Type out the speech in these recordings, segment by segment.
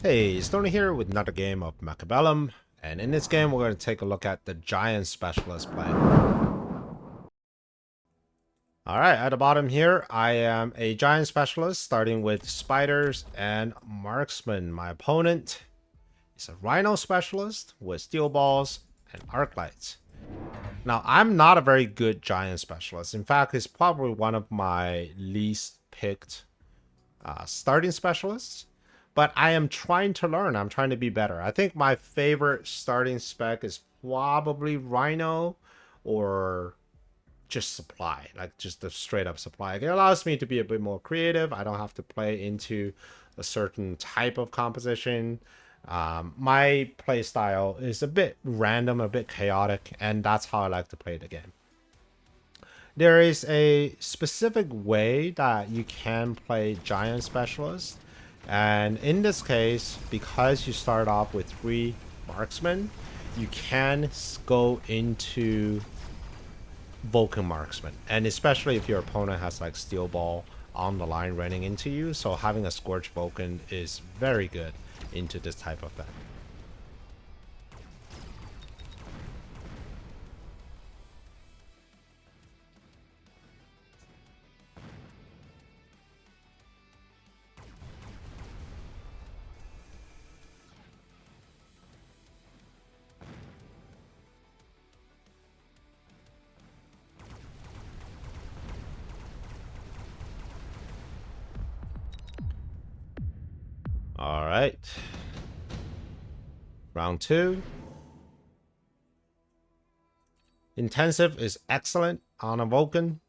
Hey, Stoney here with another game of Mechabellum, and in this game we're going to take a look at the Giant Specialist play. Alright, at the bottom here, I am a Giant Specialist starting with Spiders and Marksman. My opponent is a Rhino Specialist with Steel Balls and Arc Lights. Now, I'm not a very good Giant Specialist. In fact, it's probably one of my least picked starting specialists. But I am trying to learn. I'm trying to be better. I think my favorite starting spec is probably Rhino or just supply, like just the straight up supply. It allows me to be a bit more creative. I don't have to play into a certain type of composition. My play style is a bit random, a bit chaotic, and that's how I like to play the game. There is a specific way that you can play Giant Specialist. And in this case, because you start off with 3 marksmen, you can go into Vulcan marksman. And especially if your opponent has like steel ball on the line running into you. So having a Scorch Vulcan is very good into this type of thing. All right. Round 2. Intensive is excellent on a Vulcan.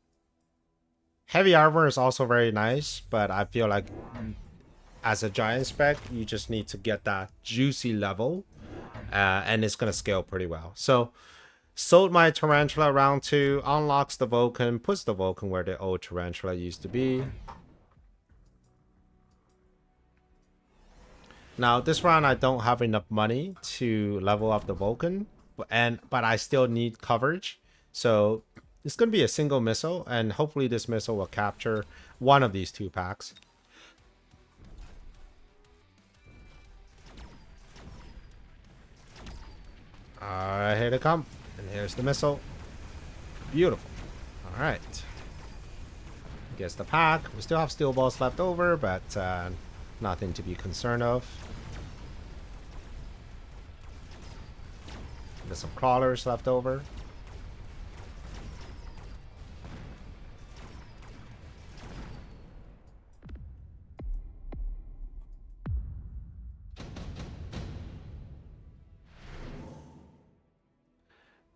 Heavy armor is also very nice, but I feel like as a giant spec, you just need to get that juicy level, and it's going to scale pretty well. So, sold my Tarantula round 2, unlocks the Vulcan, puts the Vulcan where the old Tarantula used to be. Now, this round I don't have enough money to level up the Vulcan, but I still need coverage. So it's going to be a single missile, and hopefully this missile will capture one of these 2 packs. Alright, here they come. And here's the missile. Beautiful. Alright. Gets the pack. We still have steel balls left over, but nothing to be concerned of. There's some crawlers left over.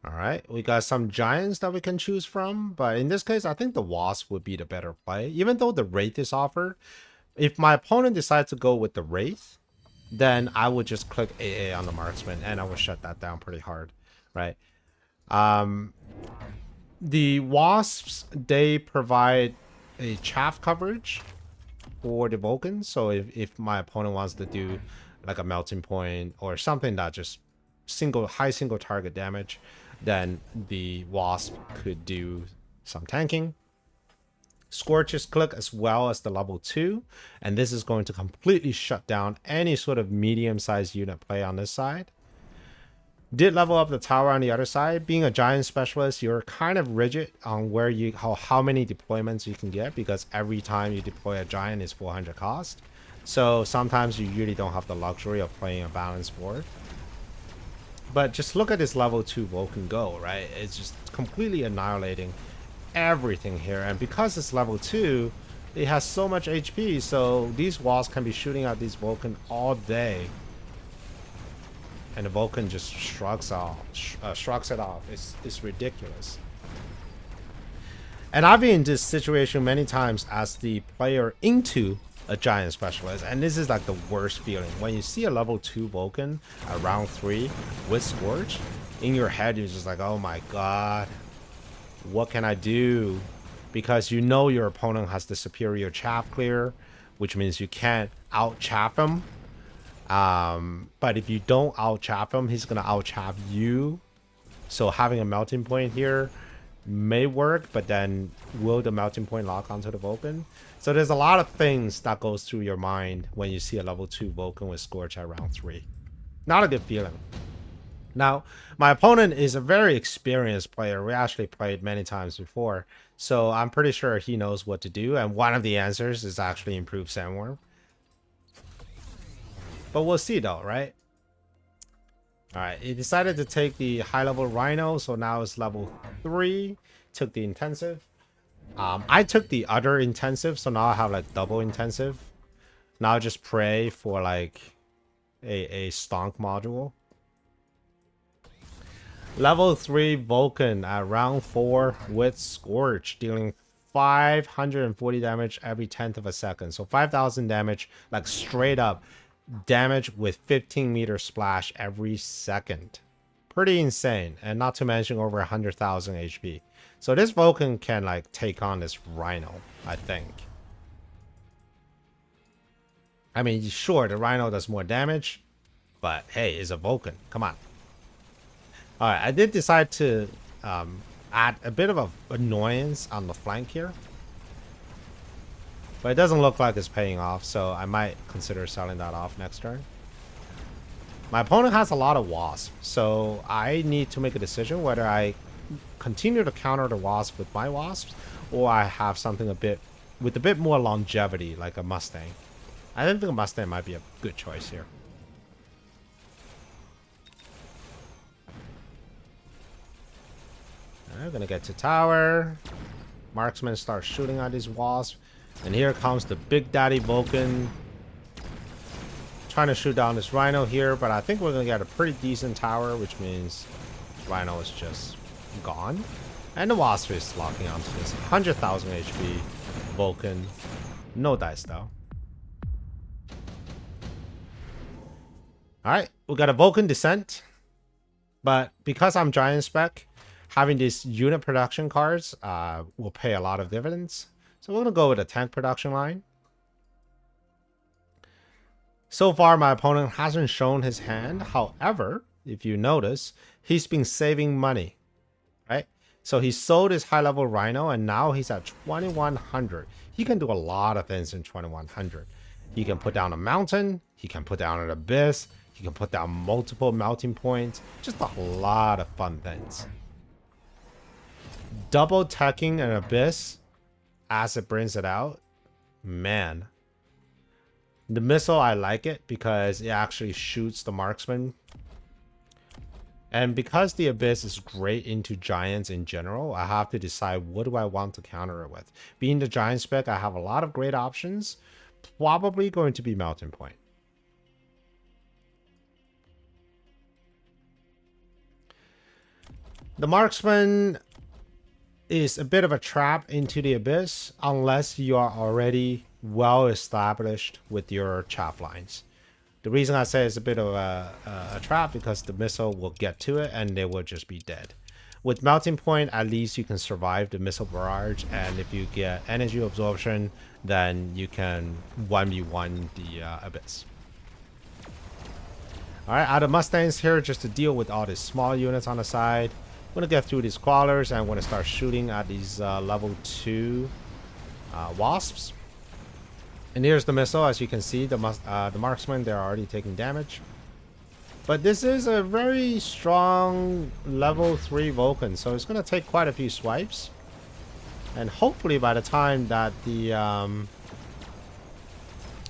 Alright, we got some giants that we can choose from, but in this case, I think the Wasp would be the better play. Even though the Wraith is offered, if my opponent decides to go with the Wraith, then I would just click AA on the marksman and I would shut that down pretty hard, right? The Wasps, they provide a chaff coverage for the Vulcan. So if my opponent wants to do like a melting point or something that just high single target damage, then the Wasp could do some tanking. Scorches click as well as the level 2, and this is going to completely shut down any sort of medium-sized unit play on this side. Did level up the tower on the other side. Being a giant specialist, you're kind of rigid on where how many deployments you can get, because every time you deploy a giant is 400 cost. So sometimes you really don't have the luxury of playing a balanced board. But just look at this level 2 Vulcan go, right? It's just completely annihilating everything here, and because it's level 2, it has so much HP, so these walls can be shooting at these Vulcan all day, and the Vulcan just shrugs it off. It's ridiculous. And I've been in this situation many times as the player into a giant specialist, and this is like the worst feeling when you see a level 2 Vulcan at round 3 with Scorch. In your head, you're just like, oh my god, what can I do? Because you know your opponent has the superior chaff clear, which means you can't out chaff him. But if you don't out chaff him, he's gonna out chaff you. So having a melting point here may work, but then will the melting point lock onto the Vulcan? So there's a lot of things that goes through your mind when you see a level 2 Vulcan with Scorch at round 3. Not a good feeling. Now, my opponent is a very experienced player. We actually played many times before, so I'm pretty sure he knows what to do, and one of the answers is actually improve Sandworm. But we'll see though, right? Alright, he decided to take the high-level Rhino, so now it's level 3. Took the intensive. I took the other intensive, so now I have like double intensive. Now I just pray for like a stonk module. Level 3 Vulcan at round 4 with Scorch, dealing 540 damage every 10th of a second. So 5,000 damage, like straight up damage with 15-meter splash every second. Pretty insane, and not to mention over 100,000 HP. So this Vulcan can like take on this Rhino, I think. I mean, sure, the Rhino does more damage, but hey, it's a Vulcan. Come on. Alright, I did decide to add a bit of an annoyance on the flank here. But it doesn't look like it's paying off, so I might consider selling that off next turn. My opponent has a lot of wasps, so I need to make a decision whether I continue to counter the wasp with my wasps, or I have something with a bit more longevity, like a Mustang. I think a Mustang might be a good choice here. I'm gonna get to tower. Marksman starts shooting at these wasps. And here comes the Big Daddy Vulcan. Trying to shoot down this Rhino here, but I think we're gonna get a pretty decent tower, which means Rhino is just gone. And the Wasp is locking onto this 100,000 HP Vulcan. No dice though. Alright, we got a Vulcan Descent. But because I'm Giant Spec, having these unit production cards will pay a lot of dividends. So we're going to go with a tank production line. So far, my opponent hasn't shown his hand. However, if you notice, he's been saving money, right? So he sold his high-level Rhino, and now he's at 2,100. He can do a lot of things in 2,100. He can put down a mountain. He can put down an abyss. He can put down multiple melting points. Just a lot of fun things. Double teching an abyss as it brings it out, man. The missile, I like it because it actually shoots the marksman. And because the abyss is great into giants in general, I have to decide what do I want to counter it with. Being the giant spec, I have a lot of great options. Probably going to be melting point. The marksman is a bit of a trap into the abyss unless you are already well established with your chaff lines. The reason I say it's a bit of a trap because the missile will get to it and they will just be dead. With melting point, at least you can survive the missile barrage, and if you get energy absorption, then you can 1v1 the abyss. Alright, out of Mustangs here just to deal with all these small units on the side. I'm gonna get through these crawlers and I'm gonna start shooting at these level 2 wasps. And here's the missile. As you can see, the marksmen, they're already taking damage. But this is a very strong level 3 Vulcan, so it's gonna take quite a few swipes. And hopefully by the time that the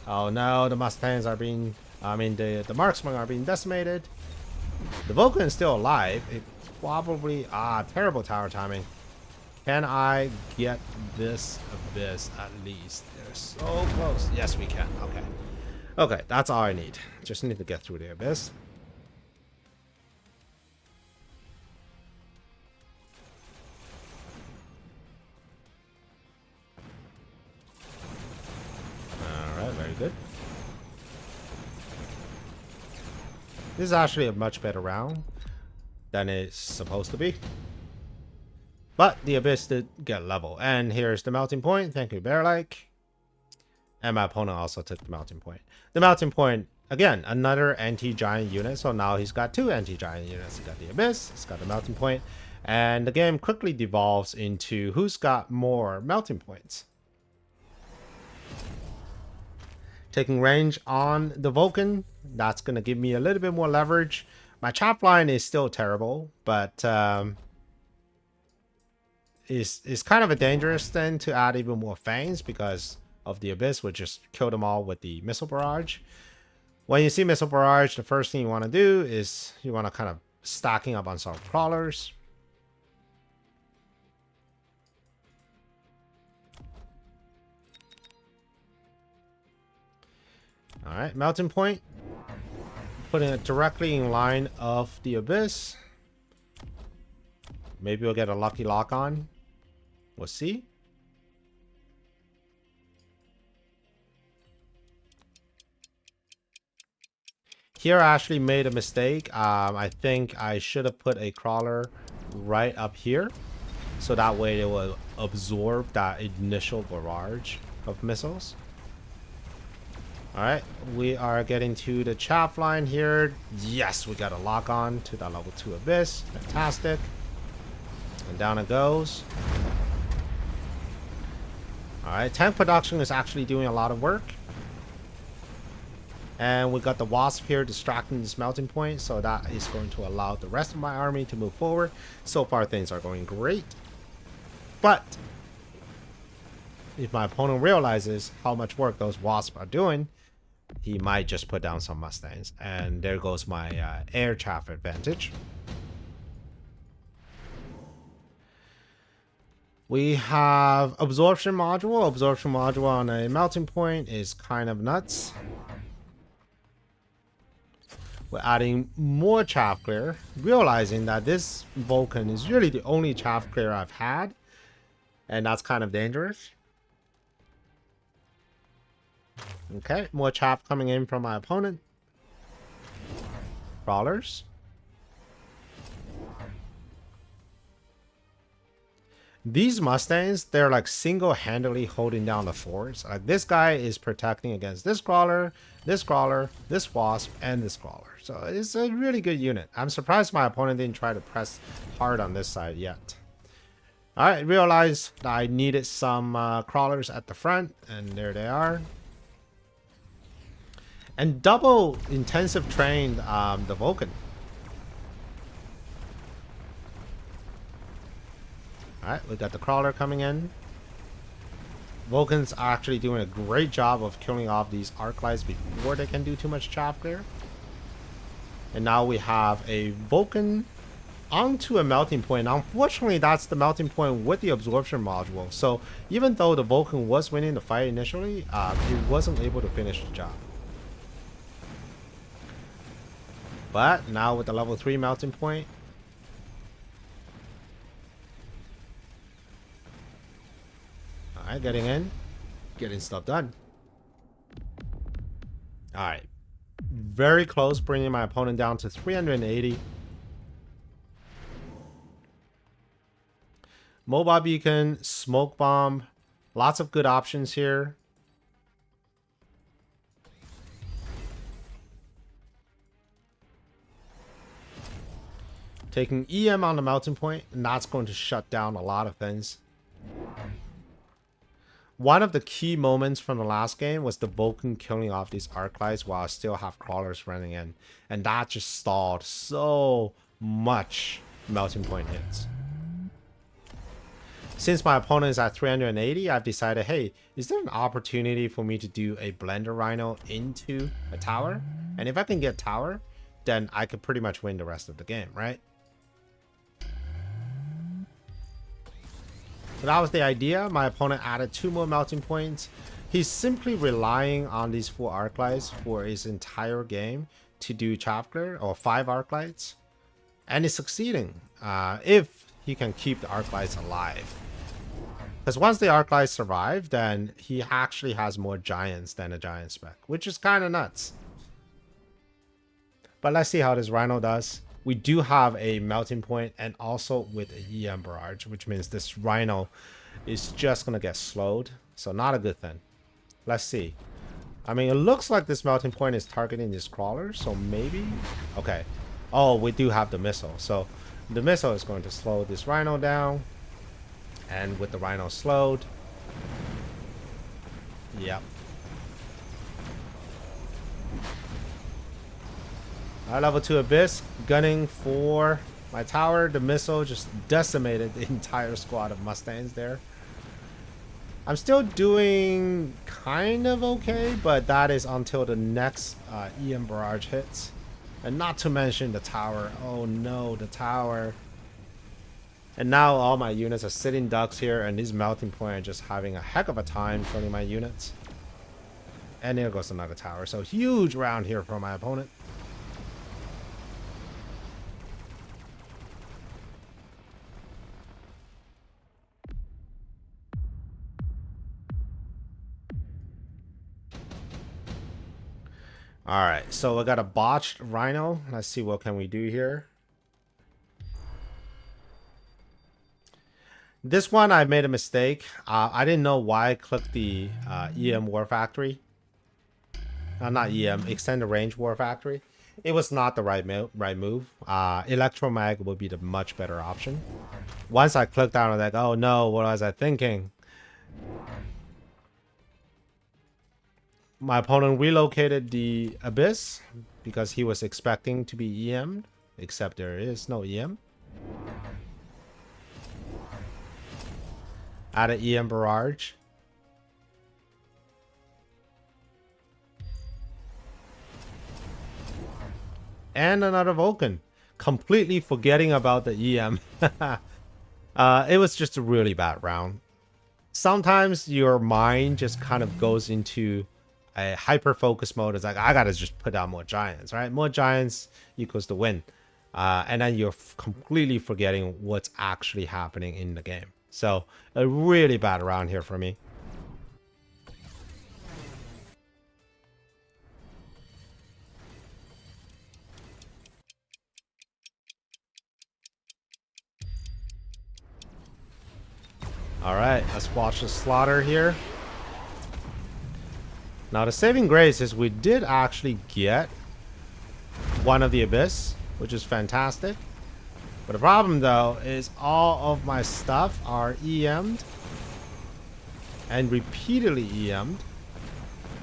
oh no, the Mustangs are being, the marksmen are being decimated. The Vulcan is still alive. It probably terrible tower timing. Can I get this abyss at least? They're so close. Yes, we can. Okay. Okay, that's all I need. Just need to get through the abyss. Alright, very good. This is actually a much better round than it's supposed to be. But the abyss did get level. And here's the melting point. Thank you, Bear-like. And my opponent also took the melting point. The melting point, again, another anti-giant unit. So now he's got 2 anti-giant units. He's got the abyss, he's got the melting point. And the game quickly devolves into who's got more melting points. Taking range on the Vulcan, that's going to give me a little bit more leverage. My chop line is still terrible, but is kind of a dangerous thing to add even more fangs because of the Abyss, would just kill them all with the missile barrage. When you see missile barrage, the first thing you want to do is you want to kind of stacking up on some crawlers. All right, melting point. Putting it directly in line of the Abyss. Maybe we'll get a lucky lock on. We'll see. Here I actually made a mistake. I think I should have put a crawler right up here. So that way it will absorb that initial barrage of missiles. Alright, we are getting to the chaff line here. Yes, we got a lock on to that level 2 Abyss. Fantastic. And down it goes. Alright, tank production is actually doing a lot of work. And we got the Wasp here distracting this melting point, so that is going to allow the rest of my army to move forward. So far things are going great. But if my opponent realizes how much work those Wasps are doing, he might just put down some Mustangs. And there goes my air chaff advantage. We have absorption module. Absorption module on a melting point is kind of nuts. We're adding more chaff clear, realizing that this Vulcan is really the only chaff clear I've had, and that's kind of dangerous. Okay, more chaff coming in from my opponent. Crawlers. These Mustangs, they're like single-handedly holding down the forts. Like this guy is protecting against this crawler, this wasp, and this crawler. So it's a really good unit. I'm surprised my opponent didn't try to press hard on this side yet. Alright, realized that I needed some crawlers at the front, and there they are. And double intensive trained the Vulcan. Alright, we got the crawler coming in. Vulcans are actually doing a great job of killing off these arc lights before they can do too much chaff clear. And now we have a Vulcan onto a melting point. Unfortunately, that's the melting point with the absorption module. So even though the Vulcan was winning the fight initially, it wasn't able to finish the job. But now with the level 3 melting point, alright, getting in, getting stuff done. Alright, very close, bringing my opponent down to 380. Mobile beacon, smoke bomb, lots of good options here. Taking EM on the melting point, and that's going to shut down a lot of things. One of the key moments from the last game was the Vulcan killing off these arc lights while I still have crawlers running in. And that just stalled so much melting point hits. Since my opponent is at 380, I've decided, hey, is there an opportunity for me to do a blender rhino into a tower? And if I can get tower, then I could pretty much win the rest of the game, right? So that was the idea. My opponent added 2 more melting points. He's simply relying on these 4 arc lights for his entire game to do chaff clear, or 5 arc lights. And he's succeeding if he can keep the arc lights alive. Because once the arc lights survive, then he actually has more giants than a giant spec, which is kind of nuts. But let's see how this rhino does. We do have a melting point and also with a EM barrage, which means this rhino is just going to get slowed. So not a good thing. Let's see. I mean, it looks like this melting point is targeting this crawler. So maybe... Okay. Oh, we do have the missile. So The missile is going to slow this rhino down. And with the rhino slowed. Yep. Alright, level 2 Abyss. Gunning for my tower. The missile just decimated the entire squad of Mustangs there. I'm still doing kind of okay, but that is until the next EM barrage hits. And not to mention the tower. Oh no, the tower. And now all my units are sitting ducks here, and these melting point are just having a heck of a time killing my units. And there goes another tower. So huge round here for my opponent. Alright, so we got a botched rhino. Let's see what can we do here. This one I made a mistake. I didn't know why I clicked the EM War Factory. Not EM, Extended Range War Factory. It was not the right move. Electromag would be the much better option. Once I clicked on it, I was like, oh no, what was I thinking? My opponent relocated the Abyss because he was expecting to be EM'd, except there is no EM. Add an EM barrage. And another Vulcan. Completely forgetting about the EM. It was just a really bad round. Sometimes your mind just kind of goes into a hyper focus mode. It's like, I gotta just put down more giants, right? More giants equals the win. And then you're completely forgetting what's actually happening in the game. So a really bad round here for me. All right, let's watch the slaughter here. Now the saving grace is we did actually get one of the Abyss, which is fantastic. But the problem though is all of my stuff are EM'd and repeatedly EM'd.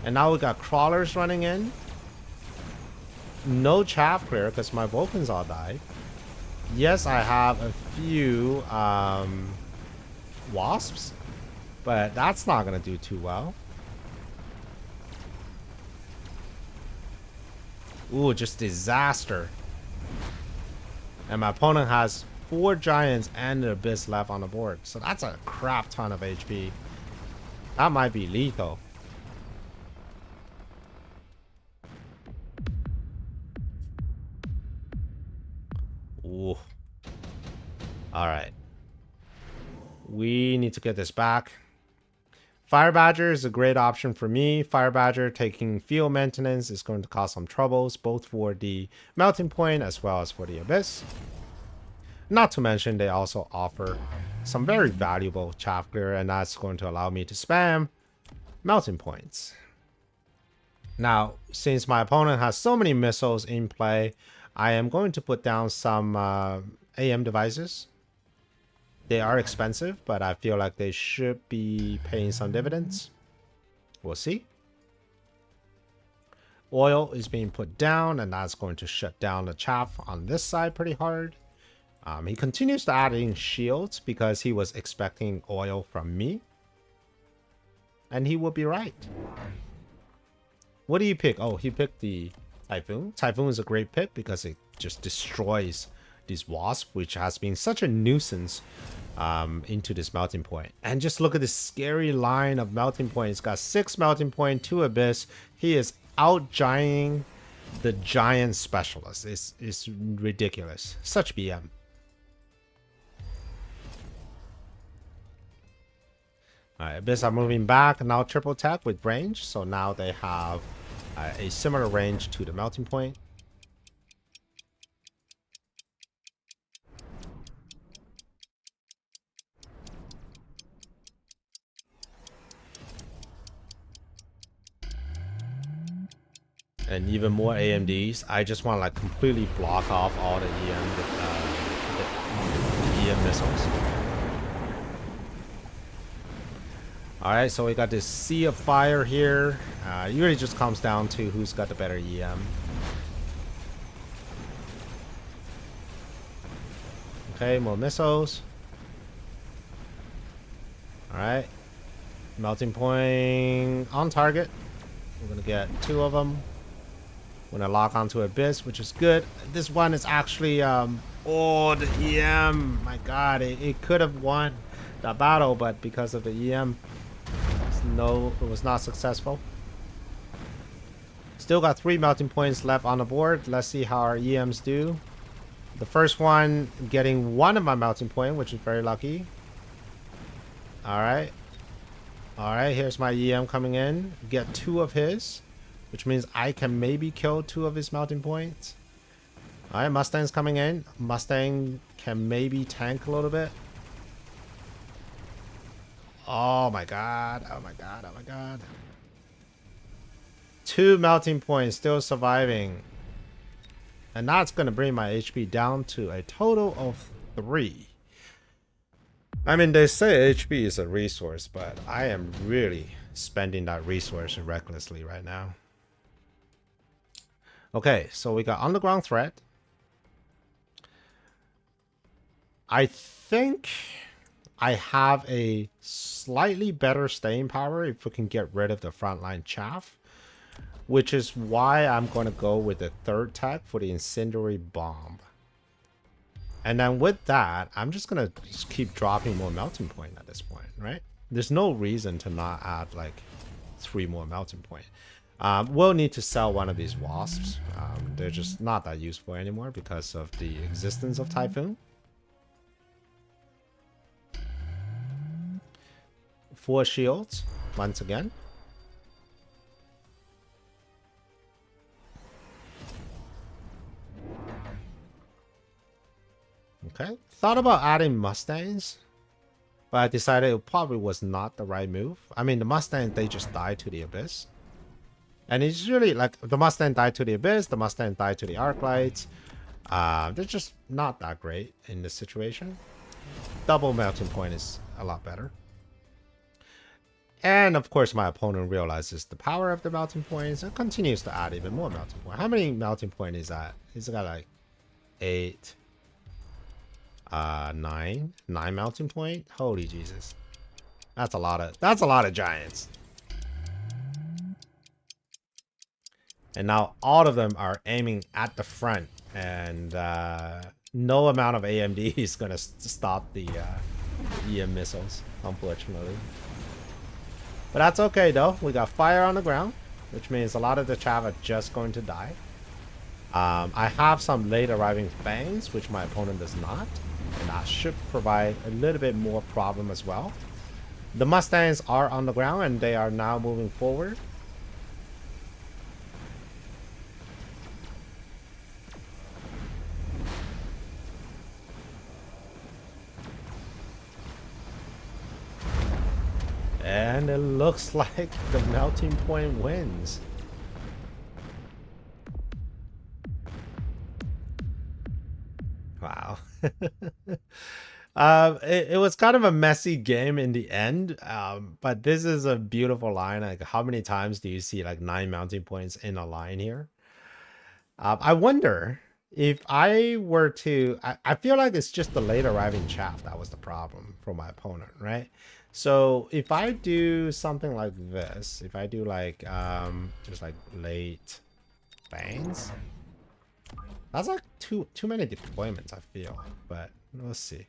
And now we got crawlers running in. No chaff clear because my Vulcans all died. Yes, I have a few wasps, but that's not gonna do too well. Ooh, just disaster. And my opponent has 4 giants and an Abyss left on the board. So that's a crap ton of HP. That might be lethal. Ooh. Alright. We need to get this back. Fire Badger is a great option for me. Fire Badger taking field maintenance is going to cause some troubles, both for the melting point as well as for the Abyss. Not to mention they also offer some very valuable chaff clear, and that's going to allow me to spam melting points. Now, since my opponent has so many missiles in play, I am going to put down some AM devices. They are expensive, but I feel like they should be paying some dividends. We'll see. Oil is being put down, and that's going to shut down the chaff on this side pretty hard. He continues to add in shields because he was expecting oil from me. And he would be right. What do you pick? Oh, he picked the Typhoon. Typhoon is a great pick because it just destroys this wasp, which has been such a nuisance into this melting point. And just look at this scary line of melting point. It's got 6 melting point, 2 Abyss. He is out gianting the giant specialist. It's ridiculous. Such BM. Alright, Abyss are moving back. Now triple attack with range. So now they have a similar range to the melting point. And even more AMDs. I just want to like completely block off all the EM EM missiles. Alright, so we got this sea of fire here. It really just comes down to who's got the better EM. Okay, more missiles. Alright. Melting point on target. We're gonna get 2 of them. We're gonna lock onto Abyss, which is good. This one is actually, oh, the EM. My god, it could have won the battle, but because of the EM, it was not successful. Still got 3 melting points left on the board. Let's see how our EMs do. The first one getting 1 of my melting point, which is very lucky. Alright. Alright, here's my EM coming in. Get 2 of his, which means I can maybe kill 2 of his melting points. Alright, Mustang's coming in. Mustang can maybe tank a little bit. Oh my god. Oh my god. Oh my god. 2 melting points still surviving. And that's going to bring my HP down to a total of 3. I mean, they say HP is a resource, but I am really spending that resource recklessly right now. Okay, so we got underground threat. I think I have a slightly better staying power if we can get rid of the frontline chaff, which is why I'm going to go with the 3rd tech for the incendiary bomb. And then with that, I'm just going to keep dropping more melting point at this point, right? There's no reason to not add like 3 more melting point. We'll need to sell one of these wasps. They're just not that useful anymore because of the existence of Typhoon. 4 shields once again. Okay, thought about adding Mustangs, but I decided it probably was not the right move. I mean, the Mustangs, they just died to the Abyss. And it's really like the Mustang died to the Abyss, the Mustang died to the Arclights. They're just not that great in this situation. Double melting point is a lot better. And of course, my opponent realizes the power of the melting points and continues to add even more melting point. How many melting point is that? He's got like 8. 9 melting point. Holy Jesus, that's a lot of giants. And now all of them are aiming at the front, and no amount of AMD is gonna stop the EM missiles, unfortunately. But that's okay though. We got fire on the ground, which means a lot of the chaff are just going to die. I have some late arriving fangs, which my opponent does not. And that should provide a little bit more problem as well. The Mustangs are on the ground and they are now moving forward. And it looks like the melting point wins. Wow. It was kind of a messy game in the end, but this is a beautiful line. Like, how many times do you see like 9 mounting points in a line here? I wonder if I were to... I feel like it's just the late arriving chaff that was the problem for my opponent, right? So if I do something like this, if I do like just like late bangs, that's like too many deployments, I feel. But let's see.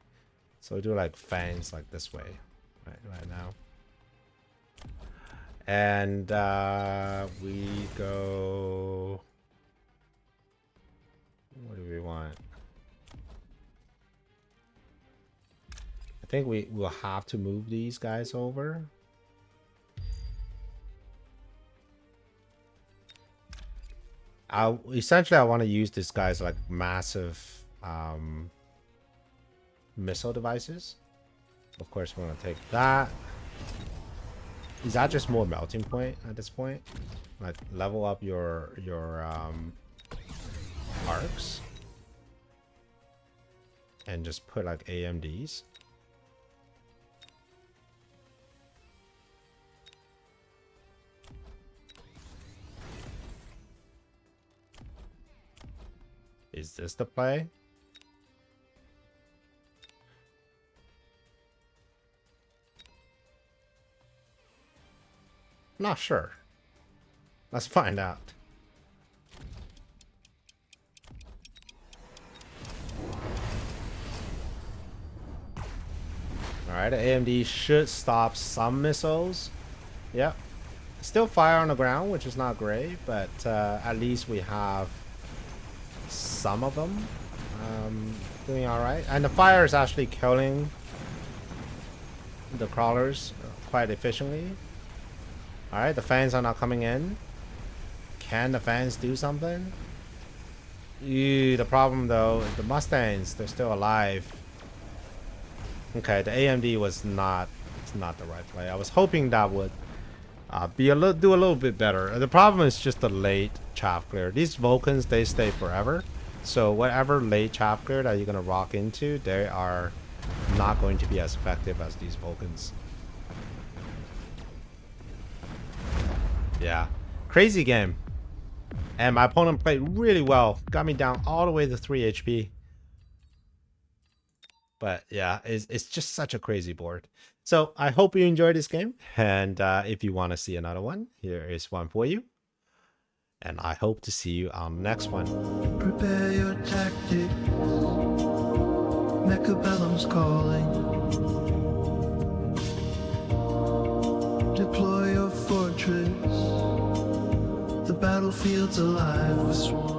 So we do like fangs like this way right now. And we go... What do we want? I think we will have to move these guys over. Essentially, I want to use this guy's like massive missile devices. Of course, we're gonna take that. Is that just more melting point at this point? Like level up your arcs. And and just put like AMDs. Is this the play? Not sure. Let's find out. Alright, the AMD should stop some missiles. Yep. Still fire on the ground, which is not great, but at least we have some of them doing alright. And the fire is actually killing the crawlers quite efficiently. Alright, the fans are not coming in. Can the fans do something? Ew, the problem though, the Mustangs, they're still alive. Okay, the AMD was not the right play. I was hoping that would do a little bit better. The problem is just the late chaff clear. These Vulcans, they stay forever. So whatever late chaff clear that you're gonna rock into, they are not going to be as effective as these Vulcans. Yeah, crazy game. And my opponent played really well. Got me down all the way to 3 HP. But yeah, it's just such a crazy board. So I hope you enjoyed this game. And if you want to see another one, here is one for you. And I hope to see you on the next one. Prepare your tactics. Mechabellum's calling. Deploy your fortress. The battlefield's alive with swarms.